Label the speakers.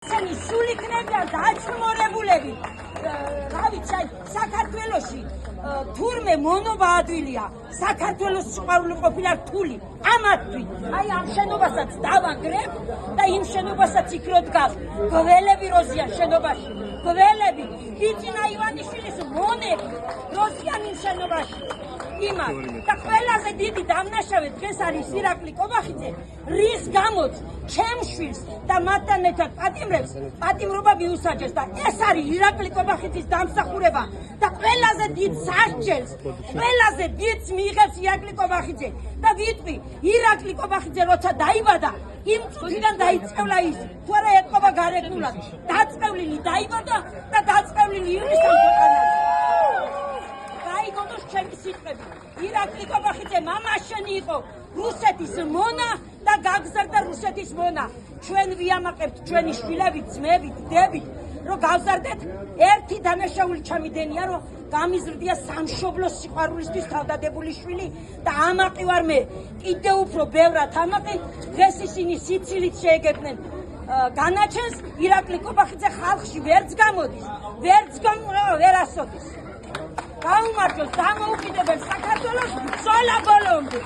Speaker 1: Seni suliknebia დაჩმორებულები რავით აი საქართველოში თურმე მონობა ადვილია საქართველოს სიყვარული ყოფილა რთული ამათვით აი ამ შენობასაც დავანგრებ და იმ შენობასაც იქ რო დგას გველები როზიან შენობაში გველები ბიჭინა ივანიშვილის მონები როზიან იმ შენობაში იმას და ყველაზე დიდი დამნაშავე დღეს არის ირაკლი კობახიძე რის გამოც ჩემს შვილს და მათთან ერთად პატიმრობა მიუსაჯეს და ეს არის ირაკლი კობახიძის დამსახურება და ყველაზე დიდ სასჯელს ყველაზე დიდს მიიღებს ირაკლი კობახიძე და ვიტყვი ირაკლი კობახიძე როცა დაიბადა იმ წუთიდან დაიწყევლა ის თუ არა ეთყობა გარეგნულად დაწყევლილი დაიბადა და დაწყევლილი ივნისამდე ქვეყანაში გაიგონოს ჩემი სიტყვები ირაკლი კობახიძე მამაშენი იყო რუსეთის მონა და გაგზარდა რუსეთის მონა ჩვენ ვიამაყებთ ჩვენი შვილებით ძმებით დედებით რომ გავზარდეთ ერთი დანაშაული ჩამიდენია რომ გამიზრდია სამშობლოს სიყვარულისთვის თავდადებული შვილი და ამაყი ვარ მე კიდევ უფრო ბევრად ამაყი დღეს ისინი სიცილით შეეგებნენ განაჩენს ირაკლი კობახიძე ხალხში ვერც გამოდის ვერც ვერასოდეს გაუმართლოს დამოუკიდებელ საქართველოს ბრძოლა ბოლომდე